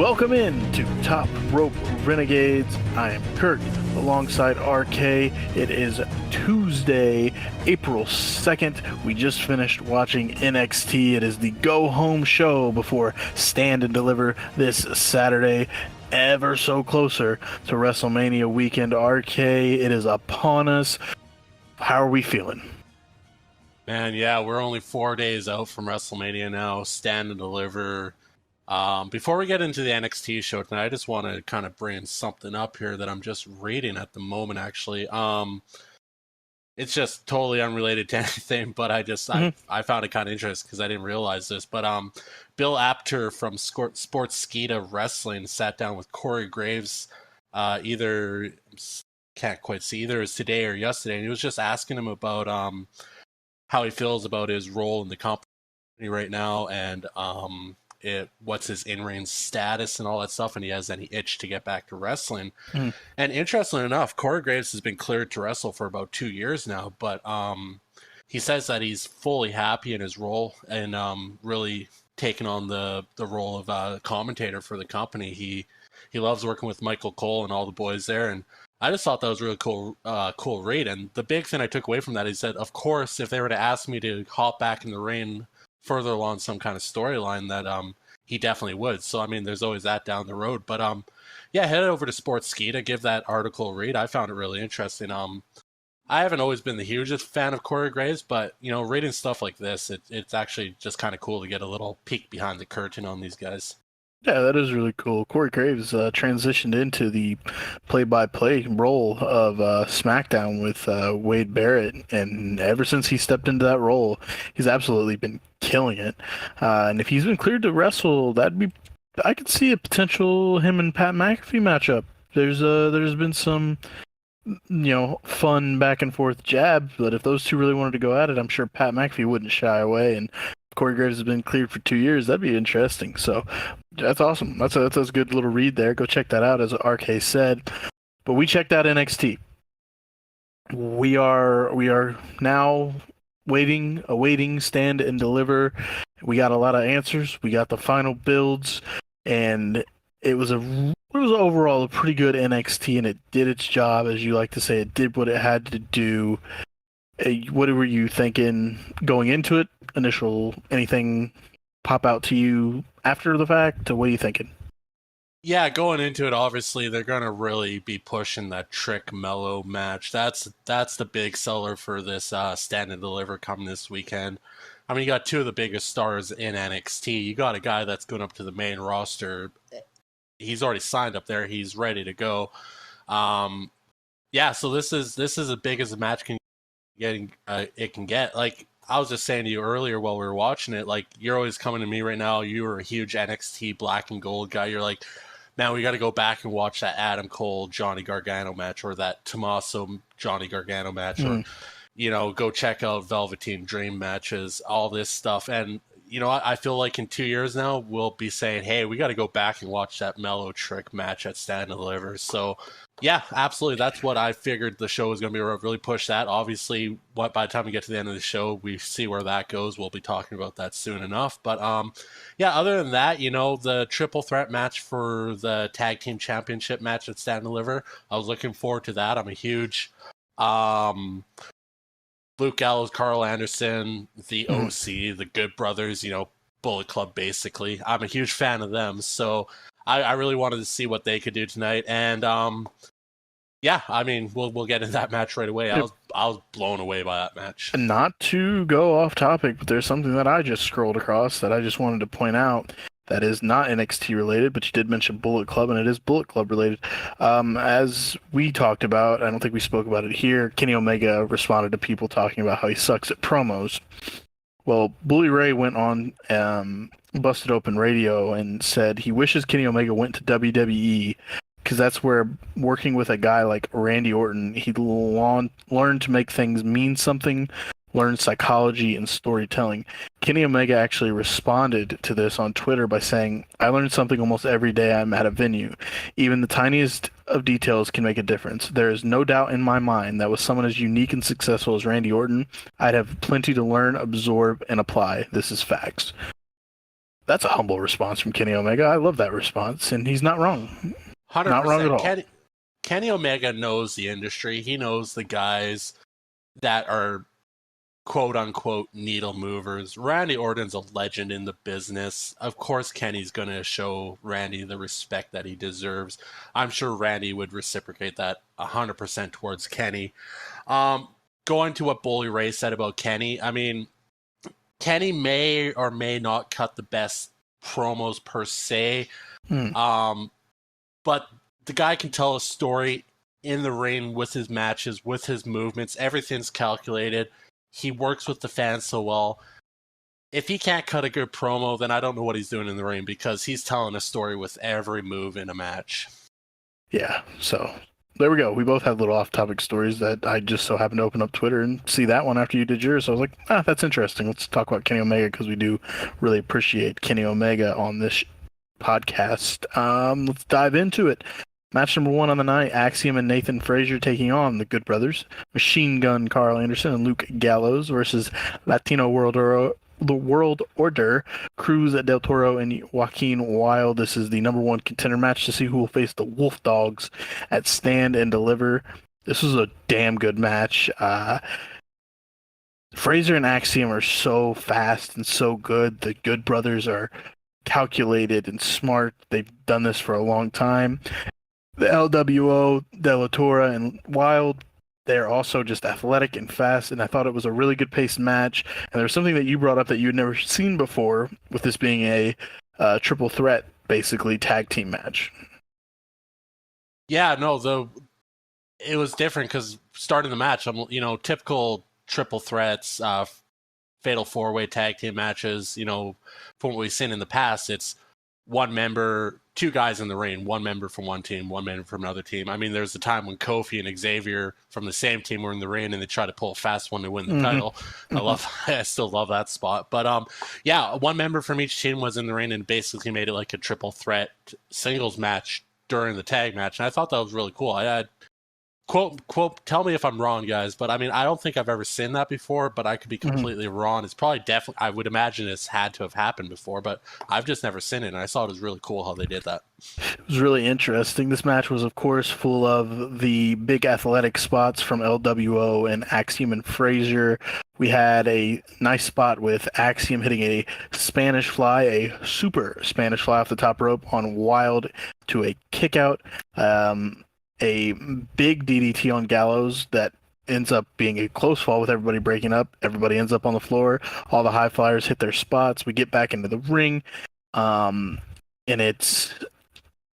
Welcome in to Top Rope Renegades. I am Kurt alongside RK. It is Tuesday, April 2nd. We just finished watching NXT. It is the go-home show before Stand and Deliver this Saturday. Ever so closer to WrestleMania weekend. RK, it is upon us. How are we feeling? Man, yeah, we're only 4 days out from WrestleMania now. Stand and Deliver. Before we get into the NXT show tonight, I just want to kind of bring something up here that I'm just reading at the moment, actually. It's just totally unrelated to anything, but I found it kind of interesting because I didn't realize this. But Bill Apter from Sportskeeda Wrestling sat down with Corey Graves, can't quite see, either it's today or yesterday, and he was just asking him about how he feels about his role in the company right now, and what's his in-ring status and all that stuff, and he has any itch to get back to wrestling. And interestingly enough, Corey Graves has been cleared to wrestle for about 2 years now, but he says that he's fully happy in his role and really taking on the role of commentator for the company. He loves working with Michael Cole and all the boys there, and I just thought that was a really cool read. And the big thing I took away from that is that, of course, if they were to ask me to hop back in the ring further along some kind of storyline, that he definitely would. So I mean, there's always that down the road. But yeah, head over to Sportskeeda, give that article a read. I found it really interesting. I haven't always been the hugest fan of Corey Graves, but reading stuff like this, it's actually just kind of cool to get a little peek behind the curtain on these guys. Yeah, that is really cool. Corey Graves transitioned into the play-by-play role of SmackDown with Wade Barrett, and ever since he stepped into that role, he's absolutely been killing it. And if he's been cleared to wrestle, I could see a potential him and Pat McAfee matchup. There's been some fun back and forth jabs, but if those two really wanted to go at it, I'm sure Pat McAfee wouldn't shy away. And Corey Graves has been cleared for 2 years. That'd be interesting. So that's awesome. That's a good little read there. Go check that out, as RK said. But we checked out NXT. We are now awaiting Stand and Deliver. We got a lot of answers. We got the final builds, and it was overall a pretty good NXT, and it did its job, as you like to say. It did what it had to do. What were you thinking going into it? Anything pop out to you after the fact? What are you thinking? Yeah, going into it, obviously they're gonna really be pushing that Trick Mello match. That's the big seller for this Stand and Deliver coming this weekend. I mean, you got two of the biggest stars in NXT. You got a guy that's going up to the main roster. He's already signed up there. He's ready to go. Yeah, so this is as big as a match it can get. Like I was just saying to you earlier while we were watching it, like you're always coming to me right now. You were a huge NXT Black and Gold guy. You're like, man, we got to go back and watch that Adam Cole Johnny Gargano match, or that Tommaso Johnny Gargano match, or go check out Velveteen Dream matches, all this stuff. And I feel like in 2 years now we'll be saying, hey, we got to go back and watch that Mellow Trick match at Stand and Deliver. So yeah, absolutely. That's what I figured the show was going to be. Really push that. Obviously, by the time we get to the end of the show, we see where that goes. We'll be talking about that soon enough. But yeah, other than that, the triple threat match for the tag team championship match at Stand and Deliver, I was looking forward to that. I'm a huge Luke Gallows, Carl Anderson, the OC, the Good Brothers, Bullet Club, basically. I'm a huge fan of them, so I really wanted to see what they could do tonight. And yeah, I mean, we'll get into that match right away. I was blown away by that match. Not to go off topic, but there's something that I just scrolled across that I just wanted to point out. That is not NXT related, but you did mention Bullet Club, and it is Bullet Club related. As we talked about, I don't think we spoke about it here, Kenny Omega responded to people talking about how he sucks at promos. Well, Bully Ray went on Busted Open Radio and said he wishes Kenny Omega went to WWE, because that's where, working with a guy like Randy Orton, he learned to make things mean something, learn psychology and storytelling. Kenny Omega actually responded to this on Twitter by saying, I learn something almost every day I'm at a venue. Even the tiniest of details can make a difference. There is no doubt in my mind that with someone as unique and successful as Randy Orton, I'd have plenty to learn, absorb, and apply. This is facts. That's a humble response from Kenny Omega. I love that response, and he's not wrong. Not wrong at 100%. all. Kenny Omega knows the industry. He knows the guys that are quote unquote needle movers. Randy Orton's a legend in the business. Of course, Kenny's going to show Randy the respect that he deserves. I'm sure Randy would reciprocate that 100% towards Kenny. Going to what Bully Ray said about Kenny, I mean, Kenny may or may not cut the best promos per se, Hmm. but the guy can tell a story in the ring with his matches, with his movements. Everything's calculated. He works with the fans so well. If he can't cut a good promo, then I don't know what he's doing in the ring, because he's telling a story with every move in a match. Yeah, so there we go. We both had little off-topic stories that I just so happened to open up Twitter and see that one after you did yours. So I was like, that's interesting. Let's talk about Kenny Omega because we do really appreciate Kenny Omega on this podcast. Let's dive into it. Match number 1 on the night, Axiom and Nathan Frazier taking on the Good Brothers, Machine Gun Carl Anderson and Luke Gallows versus the World Order, Cruz Del Toro and Joaquin Wilde. This is the number 1 contender match to see who will face the Wolf Dogs at Stand and Deliver. This was a damn good match. Frazier and Axiom are so fast and so good. The Good Brothers are calculated and smart. They've done this for a long time. The LWO, De La Torre, and Wild, they're also just athletic and fast, and I thought it was a really good paced match. And there was something that you brought up that you had never seen before, with this being a triple threat, basically, tag team match. Yeah, no, it was different because starting the match, typical triple threats, fatal 4-way tag team matches, from what we've seen in the past, it's one member, 2 guys in the ring, one member from one team, one member from another team. I mean, there's a time when Kofi and Xavier from the same team were in the ring and they tried to pull a fast one to win the title. I still love that spot. But yeah, one member from each team was in the ring and basically made it like a triple threat singles match during the tag match. And I thought that was really cool. I had quote, tell me if I'm wrong, guys, but I mean, I don't think I've ever seen that before, but I could be completely wrong. It's probably definitely, I would imagine it's had to have happened before, but I've just never seen it, and I thought it was really cool how they did that. It was really interesting. This match was, of course, full of the big athletic spots from LWO and Axiom and Frazier. We had a nice spot with Axiom hitting a Spanish fly, a super Spanish fly off the top rope on Wild to a kickout. A big DDT on Gallows that ends up being a close fall with everybody breaking up. Everybody ends up on the floor. All the high flyers hit their spots. We get back into the ring. And it's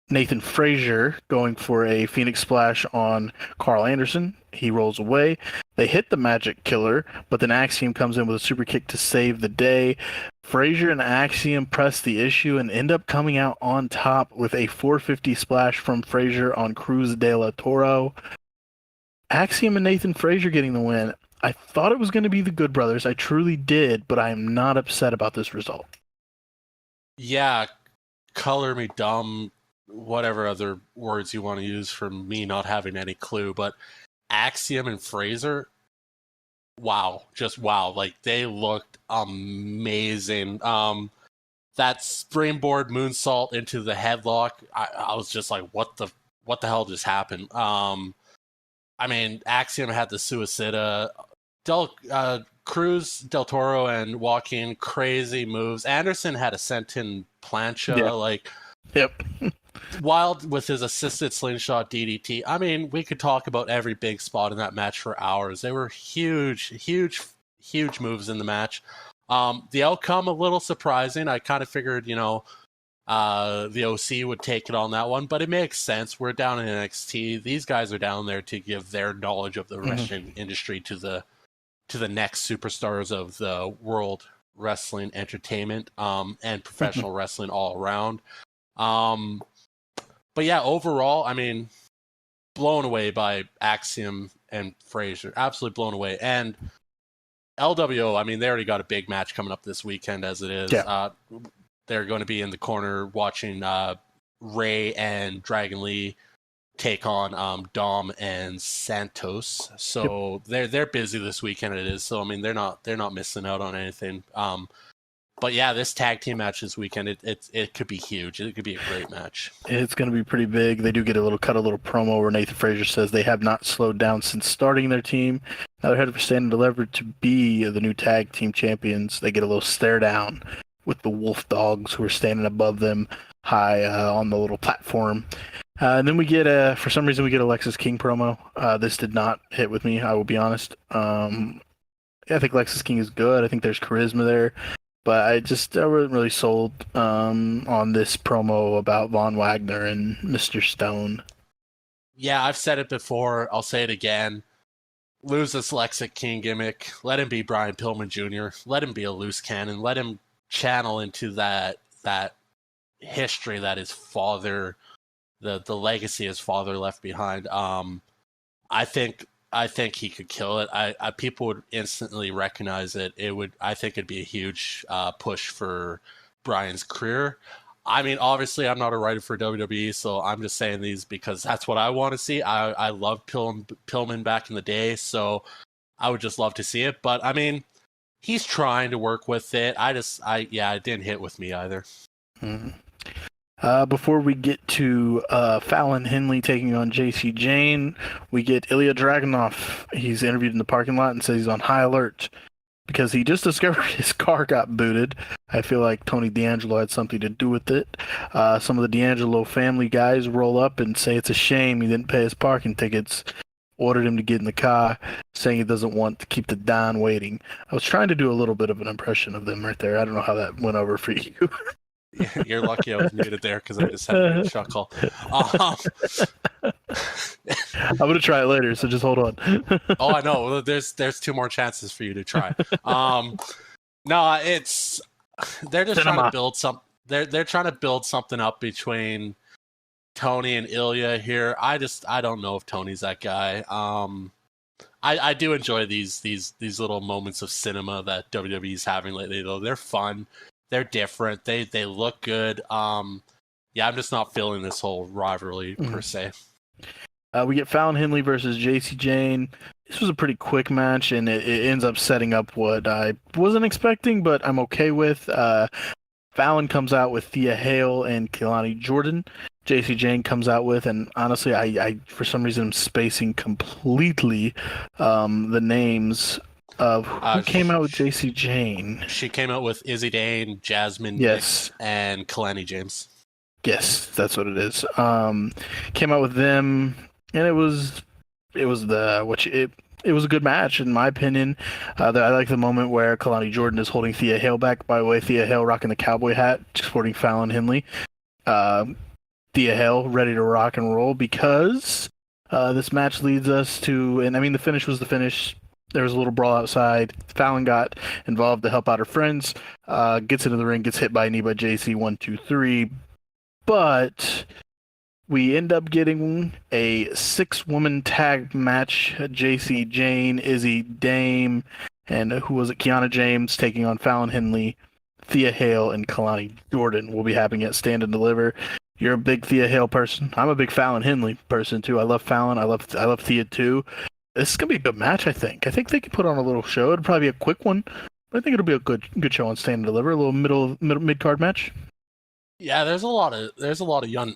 Nathan Frazier going for a Phoenix Splash on Carl Anderson. He rolls away. They hit the Magic Killer, but then Axiom comes in with a super kick to save the day. Frazier and Axiom press the issue and end up coming out on top with a 450 splash from Frazier on Cruz De La Toro. Axiom and Nathan Frazier getting the win. I thought it was going to be the Good Brothers. I truly did, but I am not upset about this result. Yeah, color me dumb, whatever other words you want to use for me not having any clue, but Axiom and Frazier, wow, just wow. Like, they looked amazing. That springboard moonsault into the headlock, I was just like, what the hell just happened? I mean, Axiom had the Suicida. Cruz, Del Toro, and Joaquin, crazy moves. Anderson had a senton plancha. Yep. Wild with his assisted slingshot DDT. I mean, we could talk about every big spot in that match for hours. They were huge moves in the match. The outcome, a little surprising. I kind of figured, the OC would take it on that one, but it makes sense. We're down in NXT. These guys are down there to give their knowledge of the wrestling industry to the next superstars of the world wrestling entertainment, and professional wrestling all around. But yeah, overall, I mean, blown away by Axiom and Frazier. Absolutely blown away. And LWO, I mean, they already got a big match coming up this weekend as it is. Yeah. They're going to be in the corner watching Ray and Dragon Lee take on Dom and Santos. So they're busy this weekend. It is. So I mean, they're not missing out on anything. But yeah, this tag team match this weekend, it could be huge. It could be a great match. It's going to be pretty big. They do get a little promo where Nathan Frazier says they have not slowed down since starting their team. Now they're headed for Stand and Deliver to be the new tag team champions. They get a little stare down with the Wolf Dogs who are standing above them high on the little platform. And then we get, for some reason, we get a Lexis King promo. This did not hit with me, I will be honest. I think Lexis King is good. I think there's charisma there. But I wasn't really sold on this promo about Von Wagner and Mr. Stone. Yeah, I've said it before. I'll say it again. Lose this Lexis King gimmick. Let him be Brian Pillman Jr. Let him be a loose cannon. Let him channel into that history that his father, the legacy his father left behind. I think he could kill it. I people would instantly recognize it. I think it'd be a huge push for Brian's career. I mean, obviously, I'm not a writer for WWE, so I'm just saying these because that's what I want to see. I love Pillman back in the day, so I would just love to see it. But I mean, he's trying to work with it. It didn't hit with me either. Mm-hmm. Before we get to Fallon Henley taking on JC Jane, we get Ilya Dragunov. He's interviewed in the parking lot and says he's on high alert because he just discovered his car got booted. I feel like Tony D'Angelo had something to do with it. Some of the D'Angelo family guys roll up and say it's a shame he didn't pay his parking tickets. Ordered him to get in the car, saying he doesn't want to keep the Don waiting. I was trying to do a little bit of an impression of them right there. I don't know how that went over for you. You're lucky I was muted there because I just had a good chuckle. I'm gonna try it later, so just hold on. Oh, I know. There's 2 more chances for you to try. No, they're just trying to build they're trying to build something up between Tony and Ilya here. I don't know if Tony's that guy. I do enjoy these little moments of cinema that WWE's having lately, though. They're fun. They're different. They look good. I'm just not feeling this whole rivalry per se. We get Fallon Henley versus JC Jane. This was a pretty quick match, and it ends up setting up what I wasn't expecting, but I'm okay with. Fallon comes out with Thea Hale and Kehlani Jordan. JC Jane comes out with, and honestly, I for some reason am spacing completely the names of who came out with JC Jane. She came out with Izzy Dane, Jasmine Nix, and Kehlani James. Yes, that's what it is. Came out with them, and it was a good match in my opinion. I like the moment where Kehlani Jordan is holding Thea Hale back. By the way, Thea Hale rocking the cowboy hat, supporting Fallon Henley. Thea Hale ready to rock and roll because this match leads us to, and I mean the finish was the finish. There was a little brawl outside. Fallon got involved to help out her friends. Gets into the ring, gets hit by a knee by JC 1, 2, 3. But we end up getting a 6-woman tag match. JC Jane, Izzy Dame, and Kiana James taking on Fallon Henley, Thea Hale, and Kehlani Jordan will be happening at Stand and Deliver. You're a big Thea Hale person. I'm a big Fallon Henley person too. I love Fallon. I love Thea too. This is gonna be a good match. I think they could put on a little show. It'll probably be a quick one, but I think it'll be a good show on Stand and Deliver. A little mid card match. Yeah, there's a lot of young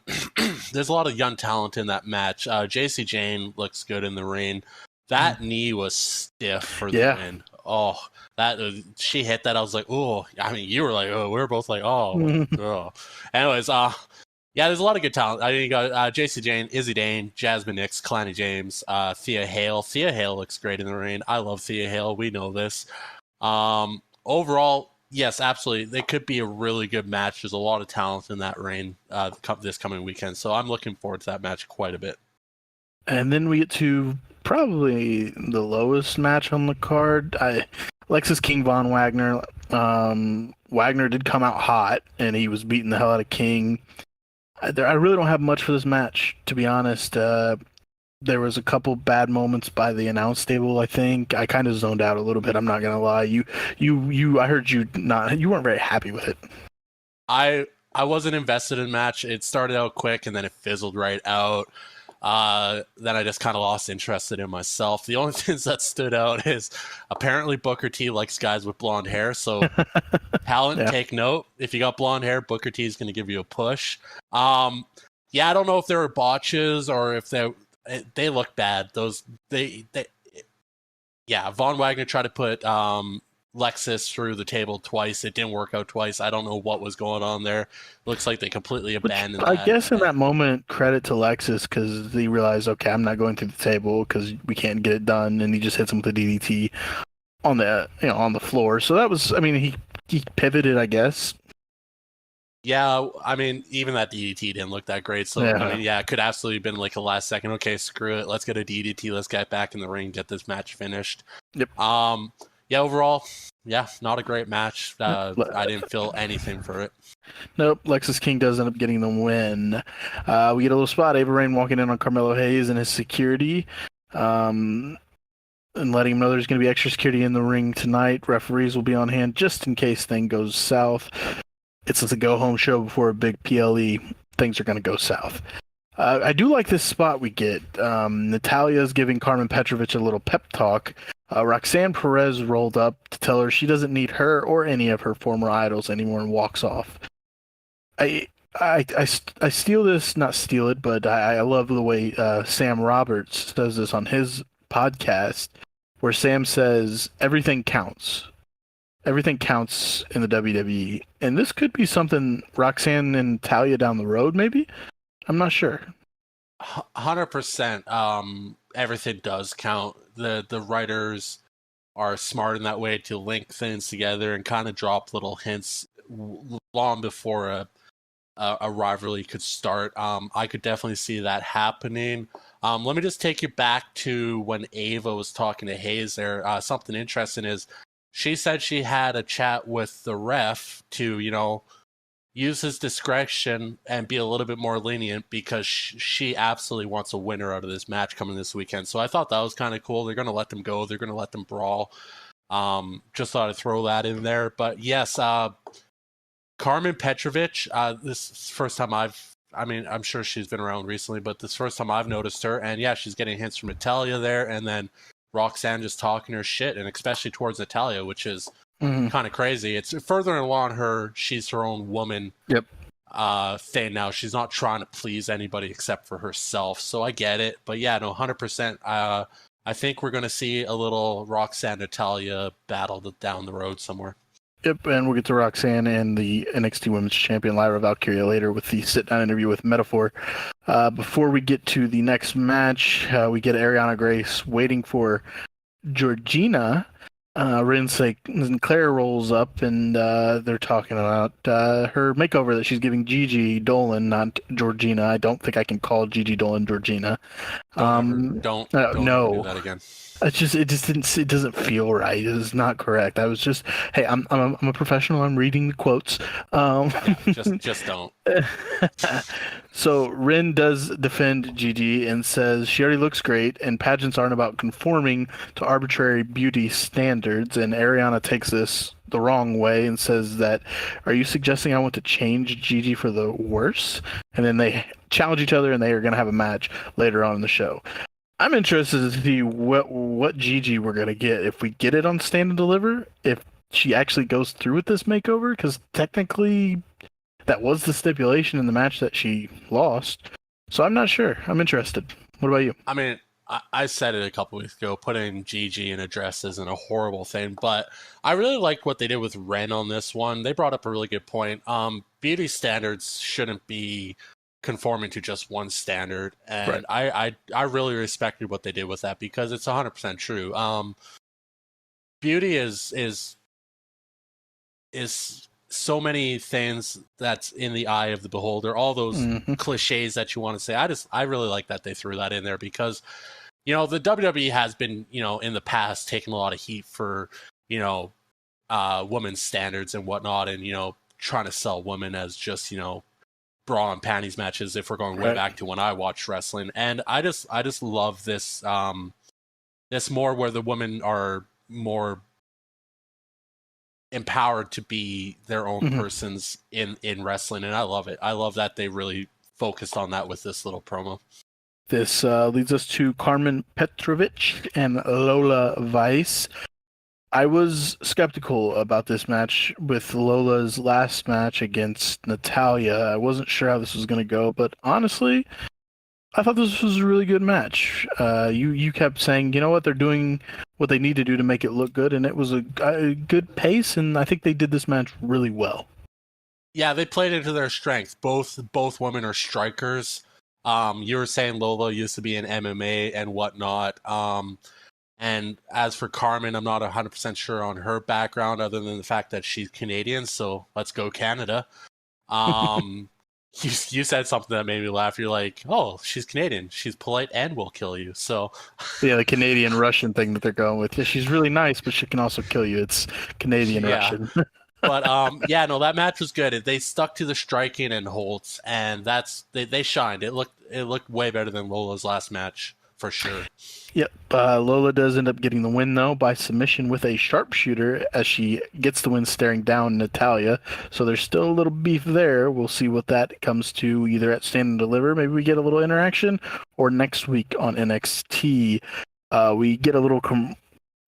there's a lot of young talent in that match. JC Jane looks good in the ring. That knee was stiff for the win. Oh, she hit that. I was like, oh. I mean, you were like, oh. We were both like, oh. Oh. Anyways, there's a lot of good talent. I mean, you got JC Jane, Izzy Dane, Jasmine Nix, Kehlani James, Thea Hale. Thea Hale looks great in the ring. I love Thea Hale. We know this. Overall, yes, absolutely. It could be a really good match. There's a lot of talent in that ring this coming weekend. So I'm looking forward to that match quite a bit. And then we get to probably the lowest match on the card. Lexis King Von Wagner. Wagner did come out hot, and he was beating the hell out of King. I really don't have much for this match, to be honest. There was a couple bad moments by the announce table, I think. I kind of zoned out a little bit, I'm not going to lie. I heard you weren't very happy with it. I wasn't invested in the match. It started out quick, and then it fizzled right out. Then I just kind of lost interest in myself. The only things that stood out is apparently Booker T likes guys with blonde hair. So talent, Yeah. take note. If you got blonde hair, Booker T is going to give you a push. Yeah, I don't know if there were botches or if they look bad. Yeah, Von Wagner tried to put Lexus through the table twice. It didn't work out twice. I don't know what was going on there. Looks like they completely Which abandoned I that. guess in that moment, credit to Lexus because he realized, okay, I'm not going through the table because we can't get it done, and he just hits him with the DDT on the floor. So that was, I mean, he pivoted, I guess. Yeah, I mean, even that DDT didn't look that great. So, I mean, yeah, it could absolutely have been like a last second. Okay, screw it. Let's get a DDT. Let's get back in the ring, get this match finished. Yep. Yeah, overall, yeah, not a great match. I didn't feel anything for it. Nope, Lexus King does end up getting the win. We get a little spot. Ava Rain walking in on Carmelo Hayes and his security, and letting him know there's going to be extra security in the ring tonight. Referees will be on hand just in case things goes south. It's a go-home show before a big PLE. Things are going to go south. I do like this spot we get. Natalia's giving Carmen Petrovich a little pep talk. Roxanne Perez rolled up to tell her she doesn't need her or any of her former idols anymore and walks off. I steal this, not steal it, but I love the way Sam Roberts does this on his podcast, where Sam says everything counts. Everything counts in the WWE, and this could be something Roxanne and Talia down the road, maybe. I'm not sure. 100%. Everything does count. The writers are smart in that way to link things together and kind of drop little hints long before a rivalry could start. I could definitely see that happening. Let me just take you back to when Ava was talking to Hayes there. Something interesting is she said she had a chat with the ref to, use his discretion and be a little bit more lenient because she absolutely wants a winner out of this match coming this weekend. So I thought that was kind of cool. They're going to let them go. They're going to let them brawl. Just thought I'd throw that in there. But yes, Carmen Petrovich, this is the first time I'm sure she's been around recently, but this first time I've noticed her. And yeah, she's getting hints from Natalia there. And then Roxanne just talking her shit, and especially towards Natalia, which is kind of crazy. It's further along her, she's her own woman thing now. She's not trying to please anybody except for herself. So I get it. But yeah, no, 100%. I think we're going to see a little Roxanne Natalia battle down the road somewhere. Yep, and we'll get to Roxanne and the NXT Women's Champion Lyra Valkyria later with the sit-down interview with Metaphor. Before we get to the next match, we get Ariana Grace waiting for Georgina. Claire rolls up, and they're talking about her makeover that she's giving Gigi Dolan, not Georgina. I don't think I can call Gigi Dolan Georgina. Don't no. do that again. It doesn't feel right. It is not correct. I was just, hey, I'm a professional. I'm reading the quotes. Just don't. So Rin does defend Gigi and says she already looks great, and pageants aren't about conforming to arbitrary beauty standards. And Ariana takes this the wrong way and says that, are you suggesting I want to change Gigi for the worse? And then they challenge each other, and they are going to have a match later on in the show. I'm interested to see what Gigi we're going to get. If we get it on Stand and Deliver, if she actually goes through with this makeover, because technically that was the stipulation in the match that she lost. So I'm not sure. I'm interested. What about you? I mean, I said it a couple weeks ago, putting Gigi in a dress isn't a horrible thing, but I really like what they did with Ren on this one. They brought up a really good point. Beauty standards shouldn't be conforming to just one standard, and right. I really respected what they did with that because it's 100% true. Beauty is so many things that's in the eye of the beholder, all those cliches that you want to say. I really like that they threw that in there because the WWE has been in the past taking a lot of heat for women's standards and whatnot, and trying to sell women as just bra and panties matches if we're going way back to when I watched wrestling. And I just love this this more where the women are more empowered to be their own persons in wrestling, and I love it. I love that they really focused on that with this little promo. This leads us to Carmen Petrovic and Lola Weiss. I was skeptical about this match with Lola's last match against Natalia. I wasn't sure how this was going to go, but honestly, I thought this was a really good match. You kept saying, you know what, they're doing what they need to do to make it look good, and it was a good pace, and I think they did this match really well. Yeah, they played into their strength. Both women are strikers. You were saying Lola used to be in MMA and whatnot. And as for Carmen, I'm not 100% sure on her background other than the fact that she's Canadian, so let's go Canada. Um, you said something that made me laugh. You're like, oh, she's Canadian. She's polite and will kill you. So, Yeah, the Canadian Russian thing that they're going with. Yeah, she's really nice, but she can also kill you. It's Canadian yeah. Russian. But yeah, no, that match was good. They stuck to the striking and holds, and they shined. It looked way better than Lola's last match for sure. Yep. Lola does end up getting the win, though, by submission with a sharpshooter as she gets the win staring down Natalia. So there's still a little beef there. We'll see what that comes to either at Stand and Deliver. Maybe we get a little interaction, or next week on NXT. We get a little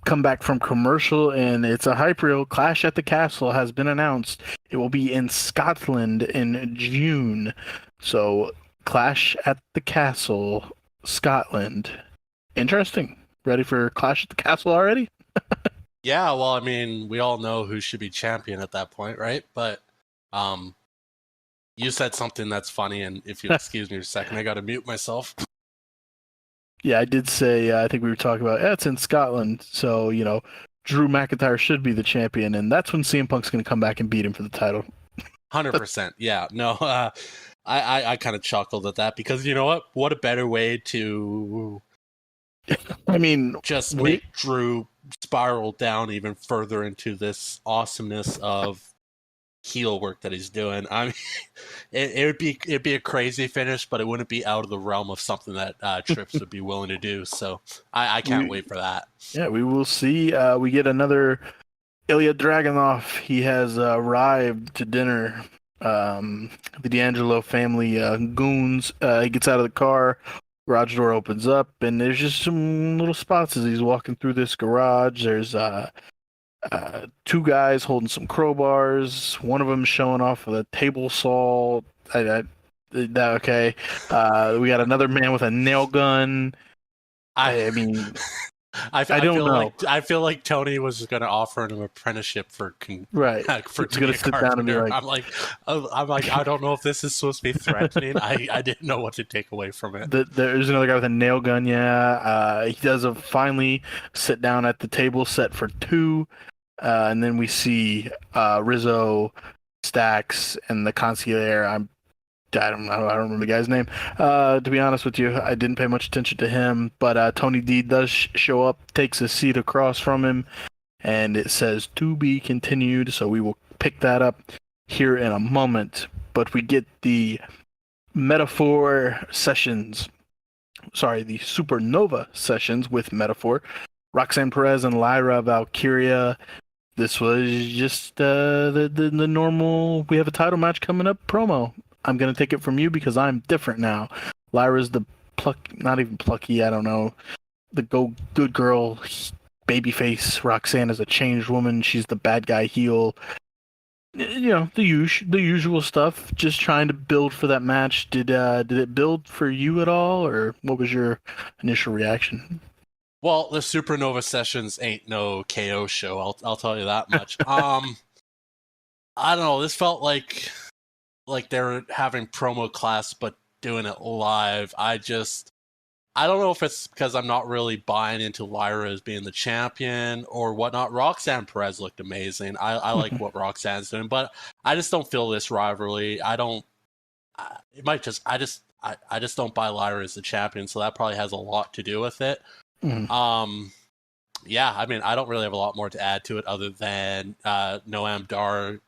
comeback from commercial, and it's a hype reel. Clash at the Castle has been announced. It will be in Scotland in June. So Clash at the Castle, Scotland. Interesting. Ready for Clash at the Castle already? Yeah, well, I mean, we all know who should be champion at that point, right? But you said something that's funny, and if you excuse me for a second, I got to mute myself. Yeah, I did say, I think we were talking about, it's in Scotland, so, Drew McIntyre should be the champion, and that's when CM Punk's going to come back and beat him for the title. 100%. Yeah, no, I kind of chuckled at that because you know what? What a better way to I mean, just make Drew spiral down even further into this awesomeness of heel work that he's doing. I mean, it'd be a crazy finish, but it wouldn't be out of the realm of something that Trips would be willing to do. So I can't wait for that. Yeah, we will see. We get another Ilya Dragunov. He has arrived to dinner. The D'Angelo family goons. He gets out of the car. Garage door opens up, and there's just some little spots as he's walking through this garage. There's two guys holding some crowbars. One of them showing off with a table saw. Okay. We got another man with a nail gun. I mean, I don't feel know. I feel like Tony was going to offer him an apprenticeship for Right. for He's gonna sit down and be like, I'm like, I don't know if this is supposed to be threatening. I didn't know what to take away from it. There's another guy with a nail gun. Yeah. He does finally sit down at the table set for two. And then we see Rizzo, Stax, and the concierge. I don't know. I don't remember the guy's name. To be honest with you, I didn't pay much attention to him. But Tony D does show up, takes a seat across from him, and it says to be continued. So we will pick that up here in a moment. But we get the Metaphor sessions. Sorry, the Supernova sessions with Metaphor. Roxanne Perez and Lyra Valkyria. This was just the normal, we have a title match coming up promo. I'm going to take it from you because I'm different now. Lyra's the not even plucky, I don't know. The good girl, babyface. Roxanne is a changed woman. She's the bad guy heel. The usual stuff. Just trying to build for that match. Did it build for you at all, or what was your initial reaction? Well, the Supernova sessions ain't no KO show. I'll tell you that much. I don't know. This felt like they were having promo class, but doing it live. I don't know if it's because I'm not really buying into Lyra as being the champion or whatnot. Roxanne Perez looked amazing. I like what Roxanne's doing, but I just don't feel this rivalry. I don't. It might just. I just don't buy Lyra as the champion, so that probably has a lot to do with it. Mm. Yeah, I mean, I don't really have a lot more to add to it other than Noam Dar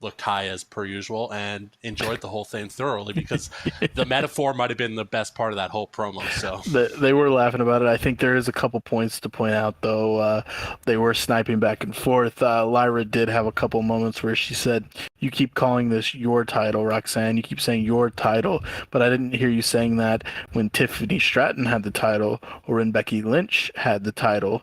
looked high as per usual and enjoyed the whole thing thoroughly because the metaphor might have been the best part of that whole promo. So They were laughing about it. I think there is a couple points to point out, though. They were sniping back and forth. Lyra did have a couple moments where she said, "You keep calling this your title, Roxanne. You keep saying your title, but I didn't hear you saying that when Tiffany Stratton had the title or when Becky Lynch had the title."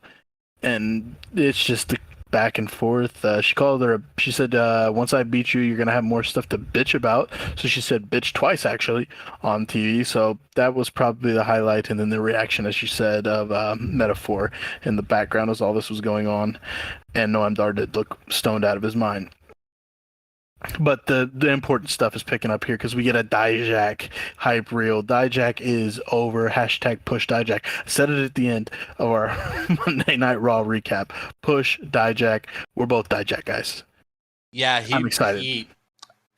And it's just the back and forth. She called her. She said, "Once I beat you, you're gonna have more stuff to bitch about." So she said "bitch" twice actually on TV. So that was probably the highlight. And then the reaction, as she said, of metaphor in the background as all this was going on. And Noam Dar did look stoned out of his mind. But the important stuff is picking up here because we get a Dijak hype reel. Dijak is over. Hashtag push Dijak. I said it at the end of our Monday Night Raw recap. Push Dijak. We're both Dijak guys. yeah, I'm excited. he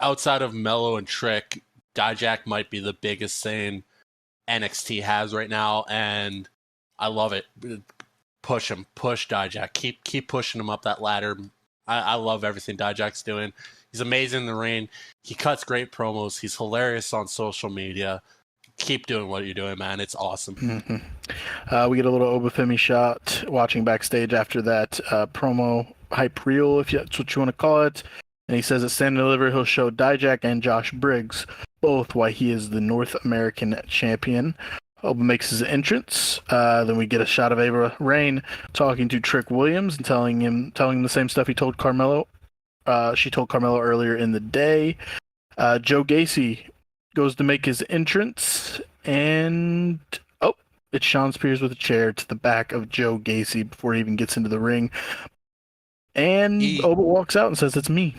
outside of Mello and Trick, Dijak might be the biggest thing NXT has right now, and I love it. Push him, push Dijak. Keep pushing him up that ladder. I love everything Dijak's doing. He's amazing in the ring. He cuts great promos. He's hilarious on social media. Keep doing what you're doing, man. It's awesome. Mm-hmm. We get a little Obafemi shot watching backstage after that promo hype reel, if that's what you want to call it. And he says at Stand and Deliver, he'll show Dijak and Josh Briggs both why he is the North American champion. Oba makes his entrance. Then we get a shot of Ava Rain talking to Trick Williams and telling him the same stuff he told Carmelo. She told Carmelo earlier in the day. Joe Gacy goes to make his entrance, and it's Sean Spears with a chair to the back of Joe Gacy before he even gets into the ring. And Oba walks out and says, "It's me.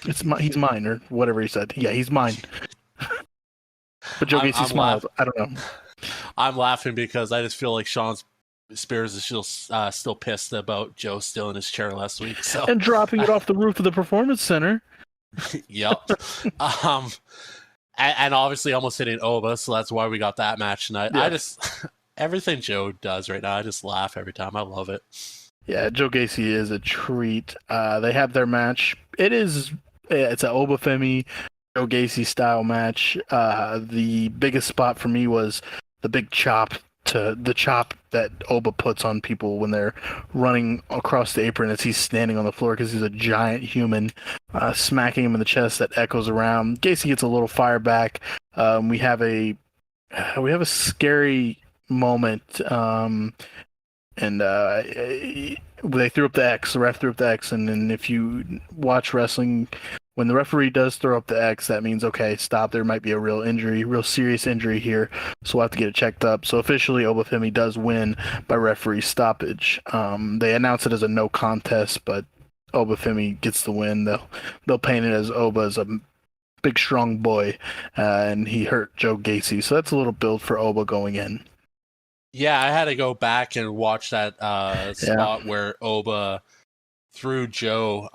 He's mine," or whatever he said. Yeah, he's mine. But Joe Gacy smiled. I don't know. I'm laughing because I just feel like Sean Spears is still pissed about Joe still in his chair last week. So and dropping it off the roof of the Performance Center. Yep. And obviously almost hitting Oba, so that's why we got that match tonight. Yeah. I just everything Joe does right now, I just laugh every time. I love it. Yeah, Joe Gacy is a treat. They have their match. It's an Obafemi Joe Gacy style match. The biggest spot for me was the big chop that Oba puts on people when they're running across the apron as he's standing on the floor because he's a giant human, smacking him in the chest that echoes around. Gacy gets a little fire back. We have a scary moment, and they threw up the X. The ref threw up the X, and then if you watch wrestling, when the referee does throw up the X, that means, okay, stop, there might be a real serious injury here, so we'll have to get it checked up. So officially, Obafemi does win by referee stoppage. They announce it as a no contest, but Obafemi gets the win. They'll paint it as Oba as a big, strong boy, and he hurt Joe Gacy. So that's a little build for Oba going in. Yeah, I had to go back and watch that spot where Oba threw Joe.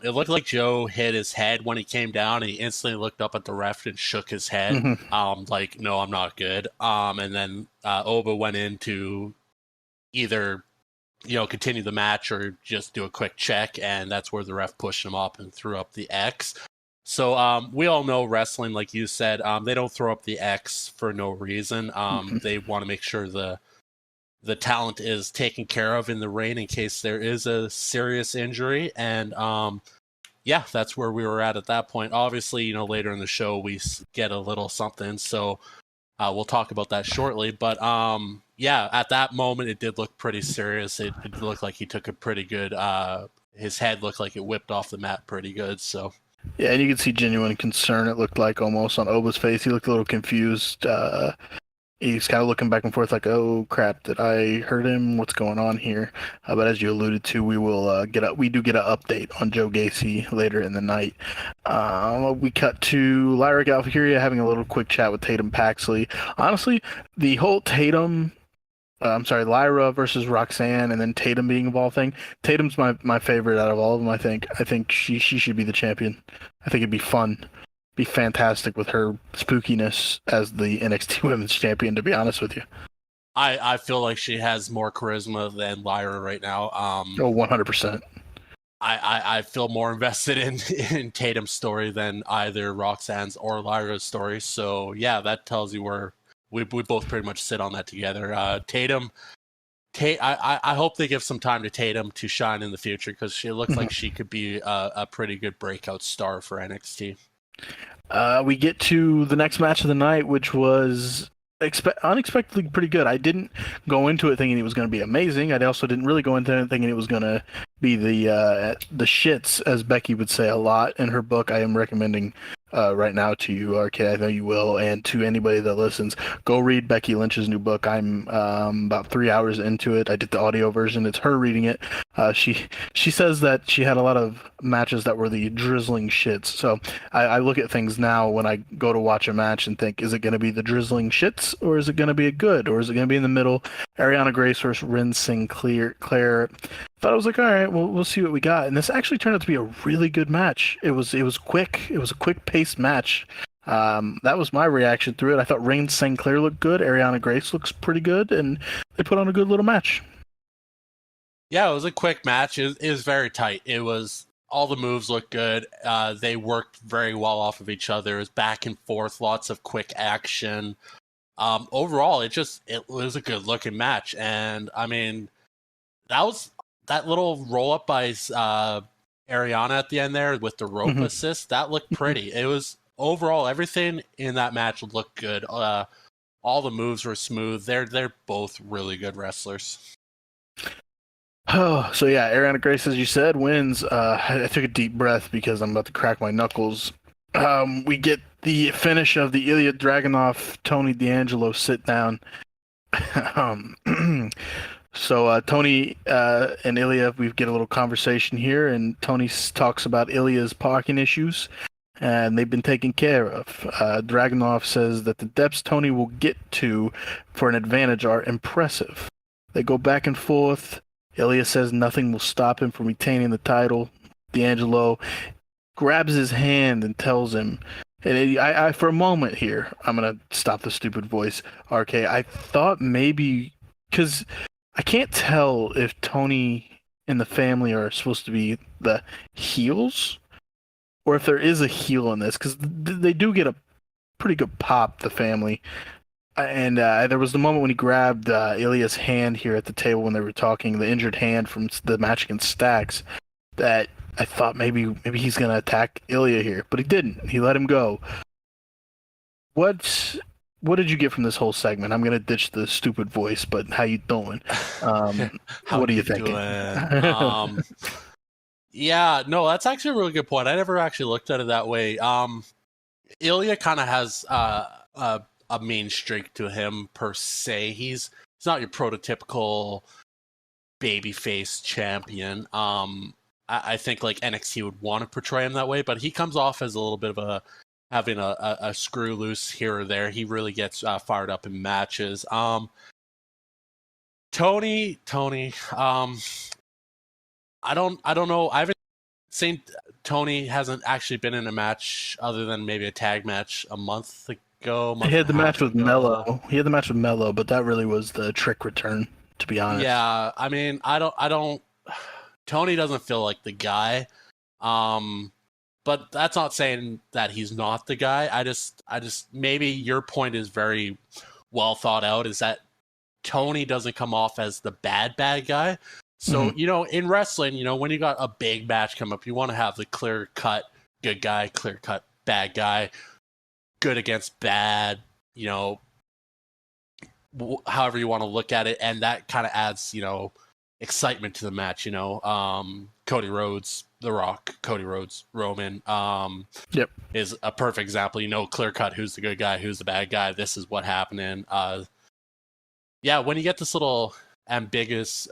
It looked like Joe hit his head when he came down, and he instantly looked up at the ref and shook his head, like, "No, I'm not good." And then Oba went in to either, continue the match or just do a quick check, and that's where the ref pushed him up and threw up the X. So we all know wrestling, like you said, they don't throw up the X for no reason. They want to make sure the talent is taken care of in the ring in case there is a serious injury. And that's where we were at that point. Obviously, later in the show we get a little something, so we'll talk about that shortly. But at that moment it did look pretty serious. It looked like he took a pretty good his head looked like it whipped off the mat pretty good. So yeah, and you could see genuine concern, it looked like, almost on Oba's face. He looked a little confused. He's kind of looking back and forth like, "Oh crap, did I hurt him? What's going on here?" But as you alluded to, we will we do get an update on Joe Gacy later in the night. We cut to Lyra Valkyria having a little quick chat with Tatum Paxley. Honestly, the whole Lyra versus Roxanne and then Tatum being involved thing. Tatum's my favorite out of all of them. I think she should be the champion. I think it'd be fun. Be fantastic with her spookiness as the NXT Women's Champion, to be honest with you. I feel like she has more charisma than Lyra right now. 100%. I feel more invested in Tatum's story than either Roxanne's or Lyra's story. So yeah, that tells you where we both pretty much sit on that together. Tatum, I hope they give some time to Tatum to shine in the future because she looks like she could be a pretty good breakout star for NXT. We get to the next match of the night, which was unexpectedly pretty good. I didn't go into it thinking it was going to be amazing. I also didn't really go into it thinking it was going to be the shits, as Becky would say a lot in her book. I am recommending right now to you, RK. I know you will, and to anybody that listens, go read Becky Lynch's new book. I'm about 3 hours into it. I did the audio version. It's her reading it. She says that she had a lot of matches that were the drizzling shits. So I look at things now when I go to watch a match and think, is it going to be the drizzling shits, or is it going to be a good, or is it going to be in the middle? Ariana Grace versus Rin Sinclair. Thought I was like, all right, well, we'll see what we got. And this actually turned out to be a really good match. It was quick. It was a quick paced match. That was my reaction through it. I thought Rin Sinclair looked good. Ariana Grace looks pretty good, and they put on a good little match. Yeah, it was a quick match. It was very tight. It was all the moves looked good. They worked very well off of each other. It was back and forth, lots of quick action. Overall, it was a good looking match. And I mean, that little roll up by Ariana at the end there with the rope assist. That looked pretty. It was overall everything in that match looked good. All the moves were smooth. They're both really good wrestlers. Oh, so yeah, Ariana Grace, as you said, wins. I took a deep breath because I'm about to crack my knuckles. We get the finish of the Ilya Dragunov Tony D'Angelo sit down. So Tony and Ilya, we get a little conversation here, and Tony talks about Ilya's parking issues, and they've been taken care of. Dragunov says that the depths Tony will get to for an advantage are impressive. They go back and forth. Ilya says nothing will stop him from retaining the title. D'Angelo grabs his hand and tells him, and I for a moment here, I'm going to stop the stupid voice, RK. I thought maybe, because I can't tell if Tony and the family are supposed to be the heels, or if there is a heel in this, because they do get a pretty good pop, the family. And there was the moment when he grabbed Ilya's hand here at the table when they were talking, the injured hand from the match against Stacks, that I thought maybe he's going to attack Ilya here, but he didn't. He let him go. What did you get from this whole segment? I'm going to ditch the stupid voice, but how you doing? What are you thinking? Yeah, no, that's actually a really good point. I never actually looked at it that way. Ilya kind of has a mean streak to him per se. He's not your prototypical babyface champion. I think like NXT would want to portray him that way, but he comes off as a little bit of having a screw loose here or there. He really gets fired up in matches. Tony. I don't know. I haven't seen Tony hasn't actually been in a match other than maybe a tag match a month ago. He had the match with Mello. He had the match with Mello, but that really was the trick return, to be honest. Yeah, I mean, I don't. Tony doesn't feel like the guy, but that's not saying that he's not the guy. I just maybe your point is very well thought out. Is that Tony doesn't come off as the bad guy. So in wrestling, when you got a big match come up, you want to have the clear cut good guy, clear cut bad guy. Good against bad, however you want to look at it, and that kind of adds, excitement to the match. Cody Rhodes, The Rock, Cody Rhodes, Roman, is a perfect example. Clear cut, who's the good guy, who's the bad guy. This is what happening. When you get this little ambiguous,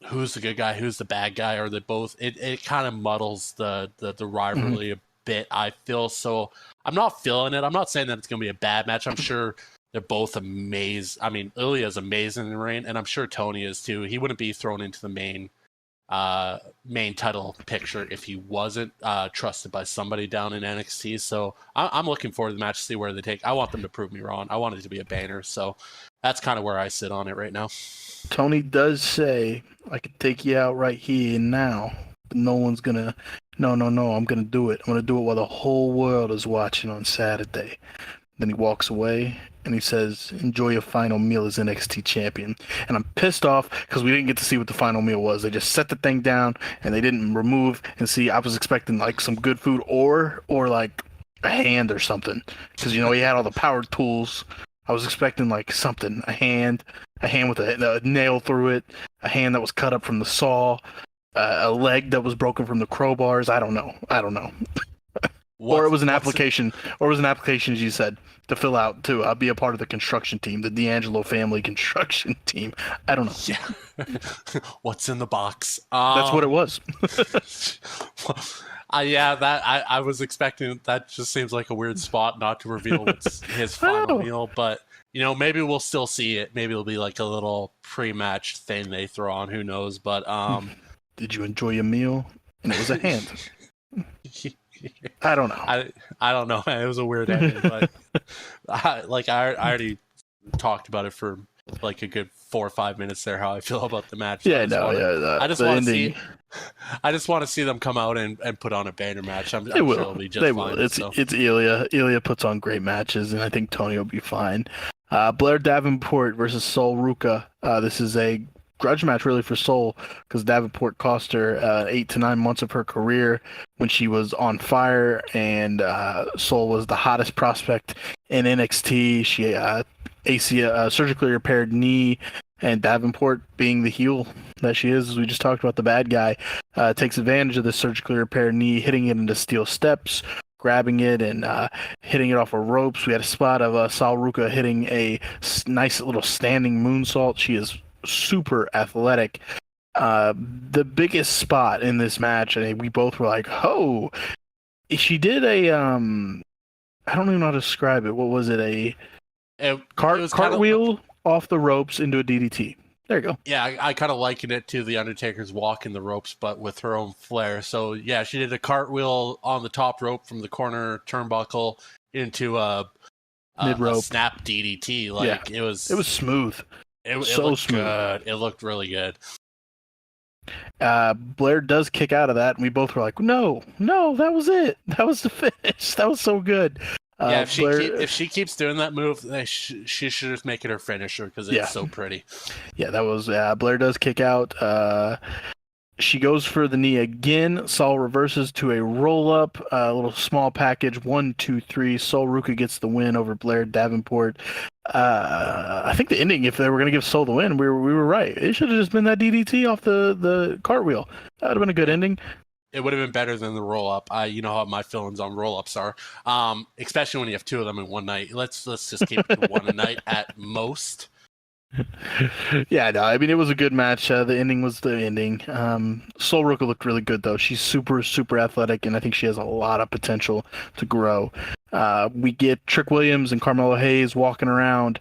who's the good guy, who's the bad guy, or they both, it kind of muddles the rivalry a bit. I feel so. I'm not feeling it. I'm not saying that it's going to be a bad match. I'm sure they're both amazing. I mean, Ilya is amazing in the ring, and I'm sure Tony is too. He wouldn't be thrown into the main title picture if he wasn't trusted by somebody down in NXT. So I'm looking forward to the match to see where they take. I want them to prove me wrong. I want it to be a banger. So that's kind of where I sit on it right now. Tony does say, "I could take you out right here and now." but no one's gonna. No, no, no. I'm gonna do it. I'm gonna do it while the whole world is watching on Saturday. Then he walks away and he says, "Enjoy your final meal as NXT champion." And I'm pissed off because we didn't get to see what the final meal was. They just set the thing down and they didn't remove and see. I was expecting like some good food or like a hand or something because he had all the power tools. I was expecting like something, a hand with a nail through it, a hand that was cut up from the saw, a leg that was broken from the crowbars. I don't know. Or it was an application, as you said, to fill out to be a part of the construction team, the D'Angelo family construction team. I don't know. Yeah. What's in the box? That's what it was. Yeah, that I was expecting. That just seems like a weird spot not to reveal what's his final meal, but maybe we'll still see it. Maybe it'll be like a little pre-match thing they throw on. Who knows? But did you enjoy your meal? And it was a hand. I don't know. I don't know. It was a weird ending, but I already talked about it for like a good 4 or 5 minutes there. How I feel about the match. Yeah, I just want to see. I just want to see them come out and put on a banner match. I'm sure it'll be just fine. It's Ilya. Ilya puts on great matches, and I think Tony will be fine. Blair Davenport versus Sol Ruca. This is a grudge match really for Sol because Davenport cost her 8 to 9 months of her career when she was on fire, and Sol was the hottest prospect in NXT. She surgically repaired knee, and Davenport, being the heel that she is, as we just talked about, the bad guy, takes advantage of the surgically repaired knee, hitting it into steel steps, grabbing it and hitting it off of ropes. We had a spot of Sol Ruca hitting a nice little standing moonsault. She is super athletic. The biggest spot in this match, and we both were like, "Oh!" She did a I don't even know how to describe it. What was it? Cartwheel off the ropes into a DDT. There you go. Yeah, I kind of liken it to the Undertaker's walking the ropes, but with her own flair. So yeah, she did a cartwheel on the top rope from the corner turnbuckle into a snap DDT. Like it was smooth. It looked smooth. Good. It looked really good. Blair does kick out of that, and we both were like, no, that was it. That was the finish. That was so good. Yeah, if she keeps doing that move, she should just make it her finisher because it's so pretty. Yeah, that was Blair does kick out. She goes for the knee again. Sol reverses to a roll-up, a little small package. 1, 2, 3. Sol Ruca gets the win over Blair Davenport. I think the ending, if they were going to give Sol the win, we were right. It should have just been that DDT off the cartwheel. That would have been a good ending. It would have been better than the roll-up. You know how my feelings on roll-ups are, especially when you have 2 of them in one night. Let's just keep it to one a night at most. Yeah, no, I mean, it was a good match. The ending was the ending. Sol Ruca looked really good, though. She's super, super athletic, and I think she has a lot of potential to grow. We get Trick Williams and Carmelo Hayes walking around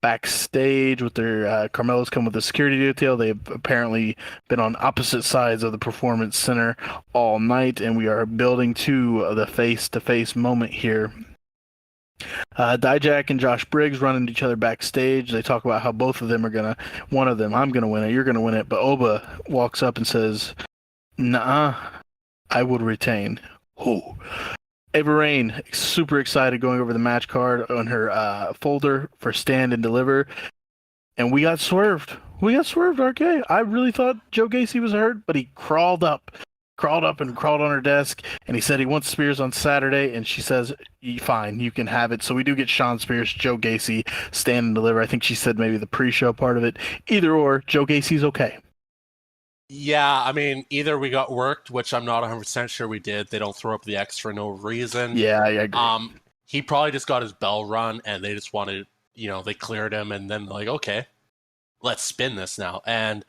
backstage with their Carmelo's come with a security detail. They've apparently been on opposite sides of the Performance Center all night, and we are building to the face-to-face moment here. Dijak and Josh Briggs run into each other backstage. They talk about how both of them are one of them, I'm gonna win it, you're gonna win it. But Oba walks up and says, "Nuh-uh, I would retain." Who? Ava Raine, super excited, going over the match card on her folder for Stand and Deliver. And we got swerved. RK. I really thought Joe Gacy was hurt, but he crawled up and crawled on her desk, and he said he wants Spears on Saturday, and she says, fine, you can have it. So we do get Shawn Spears, Joe Gacy, Stand and Deliver. I think she said maybe the pre-show part of it. Either or, Joe Gacy's okay. Yeah, I mean, either we got worked, which I'm not 100% sure we did. They don't throw up the X for no reason. Yeah, I agree. He probably just got his bell run, and they just wanted, they cleared him, and then like, okay, let's spin this now. And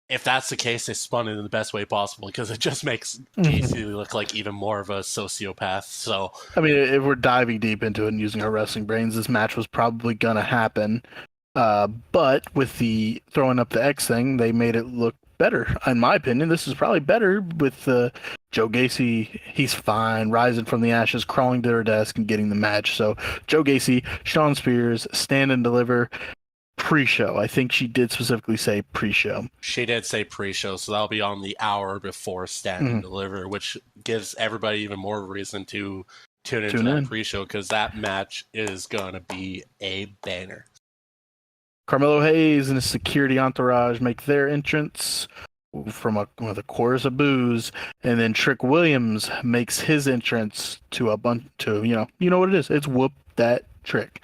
if that's the case, they spun it in the best way possible because it just makes Casey look like even more of a sociopath. So, I mean, if we're diving deep into it and using our wrestling brains, this match was probably going to happen. But with the throwing up the X thing, they made it look better. In my opinion, this is probably better with Joe Gacy. He's fine, rising from the ashes, crawling to her desk and getting the match. So Joe Gacy, Shawn Spears, Stand and Deliver. Pre-show. I think she did specifically say pre-show. She did say pre-show, so that'll be on the hour before Stand and Mhm. Deliver, which gives everybody even more reason to tune into Tune that in. pre-show because that match is gonna be a banger. Carmelo Hayes and his security entourage make their entrance with a chorus of boos, and then Trick Williams makes his entrance to a bunch to you know what it is. It's whoop that trick.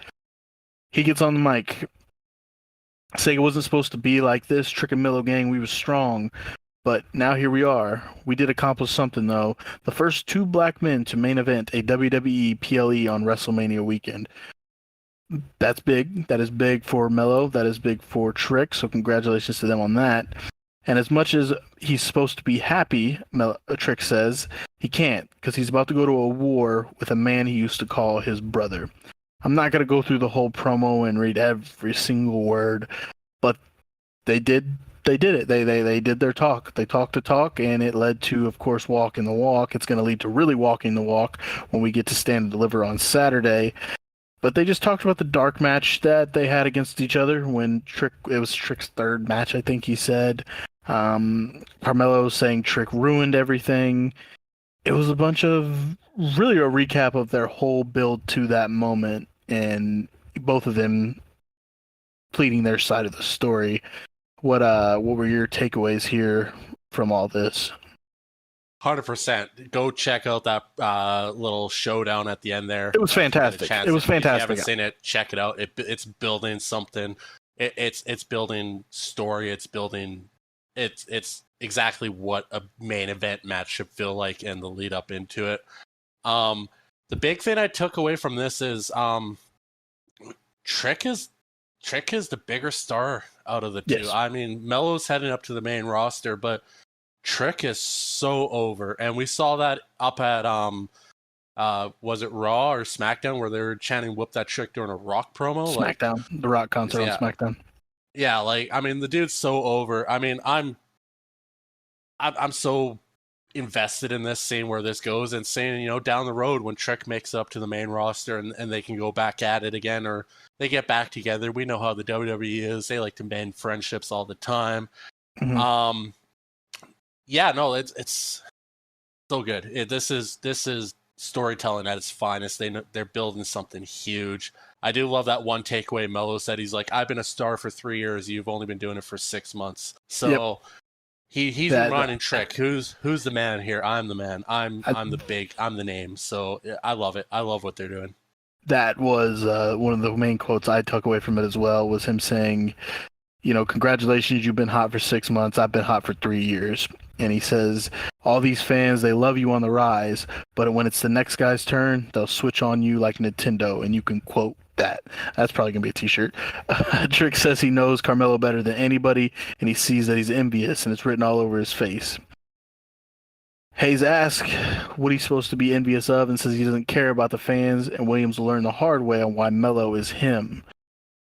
He gets on the mic. Saying it wasn't supposed to be like this. Trick and Melo gang, we were strong. But now here we are. We did accomplish something, though. The first two black men to main event a WWE PLE on WrestleMania weekend. That's big. That is big for Melo. That is big for Trick. So congratulations to them on that. And as much as he's supposed to be happy, Trick says, he can't because he's about to go to a war with a man he used to call his brother. I'm not going to go through the whole promo and read every single word, but they did it. They did their talk. They talked the talk, and it led to, of course, walking the walk. It's going to lead to really walking the walk when we get to Stand and Deliver on Saturday. But they just talked about the dark match that they had against each other when it was Trick's third match, I think he said. Carmelo saying Trick ruined everything. It was a bunch of really a recap of their whole build to that moment, and both of them pleading their side of the story. What were your takeaways here from all this? 100%. Go check out that little showdown at the end there. It was fantastic. It was If you fantastic. haven't seen it, check it out. It's building something. It's building story. It's exactly what a main event match should feel like and the lead up into it. The big thing I took away from this is Trick is the bigger star out of the two. Yes. I mean, Melo's heading up to the main roster, but Trick is so over, and we saw that up at was it Raw or SmackDown where they were chanting "Whoop that trick" during a Rock promo? SmackDown, the Rock concert on SmackDown. Yeah, I mean, the dude's so over. I mean, I'm so invested in this, seeing where this goes, and seeing down the road when Trick makes up to the main roster and they can go back at it again, or they get back together. We know how the WWE is; they like to mend friendships all the time. Mm-hmm. Yeah, no, it's so good. This is storytelling at its finest. They're building something huge. I do love that one takeaway Melo said. He's like, I've been a star for 3 years. You've only been doing it for 6 months. So he's reminding Trick, who's the man here? I'm the man. I'm the name. So I love it. I love what they're doing. That was one of the main quotes I took away from it as well, was him saying, congratulations, you've been hot for 6 months. I've been hot for 3 years. And he says, all these fans, they love you on the rise, but when it's the next guy's turn, they'll switch on you like Nintendo, and you can quote that. That's probably going to be a t-shirt. Trick says he knows Carmelo better than anybody, and he sees that he's envious, and it's written all over his face. Hayes asks what he's supposed to be envious of and says he doesn't care about the fans, and Williams will learn the hard way on why Melo is him.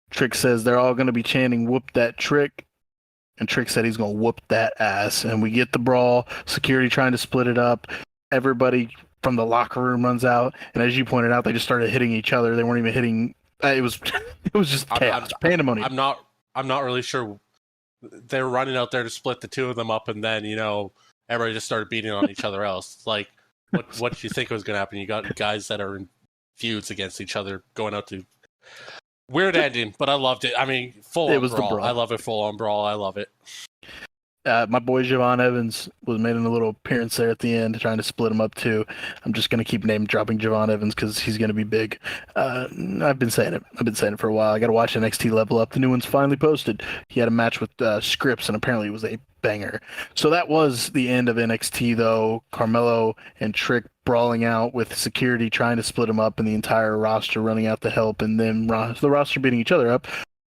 Trick says they're all going to be chanting, whoop that Trick. And Trick said he's going to whoop that ass. And we get the brawl, security trying to split it up. Everybody from the locker room runs out. And as you pointed out, they just started hitting each other. They weren't even hitting. It was just chaos, pandemonium. I'm not really sure. They were running out there to split the two of them up, and then everybody just started beating on each other else. It's like, what did you think was going to happen? You got guys that are in feuds against each other going out to. Weird ending, but I loved it. I mean, full on brawl. I love it. Full on brawl. I love it. My boy Javon Evans was making a little appearance there at the end, trying to split him up too. I'm just going to keep name dropping Javon Evans because he's going to be big. I've been saying it for a while. I got to watch NXT Level Up. The new one's finally posted. He had a match with Scripps, and apparently it was a banger. So that was the end of NXT, though. Carmelo and Trick brawling out with security trying to split him up, and the entire roster running out to help, and then the roster beating each other up.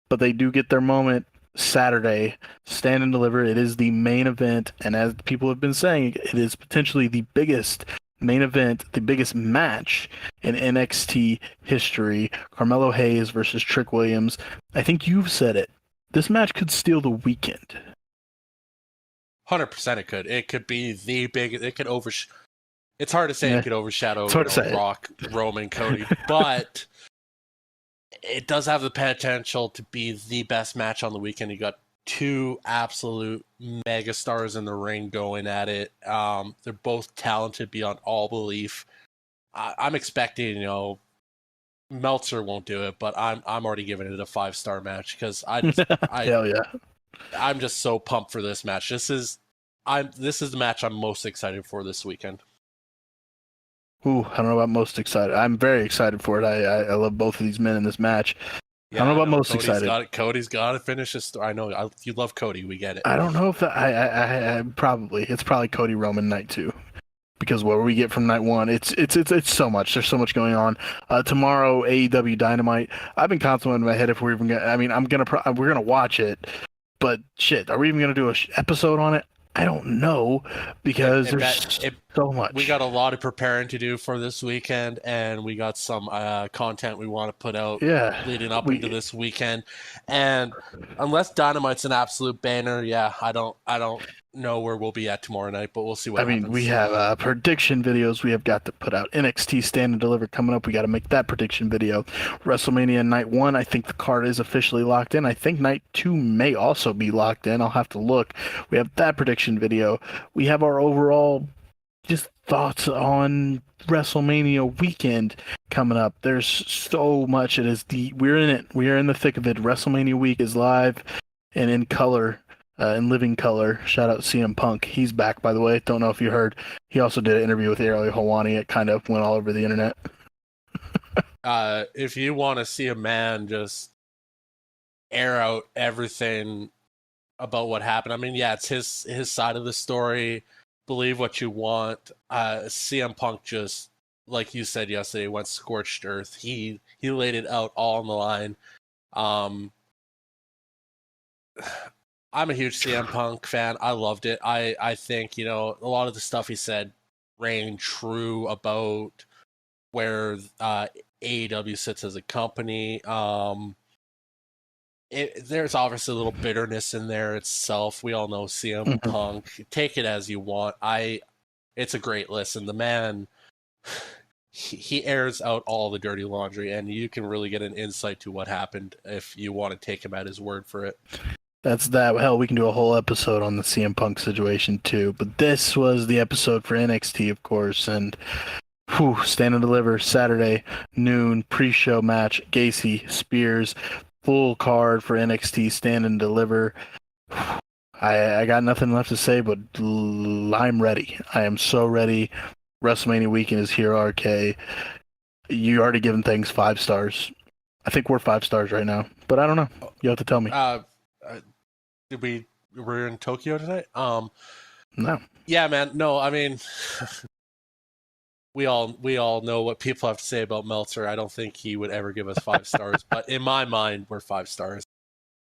But they do get their moment Saturday, Stand and Deliver. It is the main event, and as people have been saying, it is potentially the biggest main event, the biggest match in NXT history. Carmelo Hayes versus Trick Williams. I think you've said it. This match could steal the weekend. 100% it could. It could be the big. It could It's hard to say it could overshadow Rock, Roman, Cody, but it does have the potential to be the best match on the weekend. You got two absolute mega stars in the ring going at it. They're both talented beyond all belief. I'm expecting, Meltzer won't do it, but I'm already giving it a 5-star match because Hell yeah. I'm just so pumped for this match. This is the match I'm most excited for this weekend. Ooh, I don't know about most excited. I'm very excited for it. I love both of these men in this match. Yeah, I don't know about most Cody's excited. Cody's got to finish his story. I know you love Cody. We get it. I don't know if that, I probably it's probably Cody Roman night 2 because what we get from night 1, it's so much. There's so much going on. Tomorrow AEW Dynamite. I've been contemplating in my head if we're even gonna. I mean, we're gonna watch it, but shit, are we even gonna do a episode on it? I don't know because there's so much. We got a lot of preparing to do for this weekend, and we got some content we want to put out leading up into this weekend. And unless Dynamite's an absolute banner, I don't know where we'll be at tomorrow night, but we'll see what happens. We have prediction videos we have got to put out. NXT Stand and Deliver coming up. We got to make that prediction video. WrestleMania Night 1, I think the card is officially locked in. I think Night 2 may also be locked in. I'll have to look. We have that prediction video. We have our overall just thoughts on WrestleMania weekend coming up. There's so much. We're in it. We are in the thick of it. WrestleMania week is live and in color. In living color. Shout out CM Punk. He's back, by the way. Don't know if you heard. He also did an interview with Ariel Helwani. It kind of went all over the internet. If you want to see a man just air out everything about what happened, I mean, it's his side of the story. Believe what you want. CM Punk just, like you said yesterday, went scorched earth. He laid it out all on the line. I'm a huge CM Punk fan. I loved it. I think, a lot of the stuff he said rang true about where AEW sits as a company. There's obviously a little bitterness in there itself. We all know CM Punk. Take it as you want. It's a great listen. The man, he airs out all the dirty laundry, and you can really get an insight to what happened if you want to take him at his word for it. That's that. Hell, we can do a whole episode on the CM Punk situation too. But this was the episode for NXT, of course, and Stand and Deliver Saturday noon pre-show match. Gacy, Spears, full card for NXT Stand and Deliver. I got nothing left to say, but I'm ready. I am so ready. WrestleMania weekend is here, RK. You already given things 5 stars. I think we're 5 stars right now, but I don't know. You have to tell me. We're in Tokyo tonight? No. Yeah, man. No, I mean, we all know what people have to say about Meltzer. I don't think he would ever give us 5 stars, but in my mind, we're 5 stars.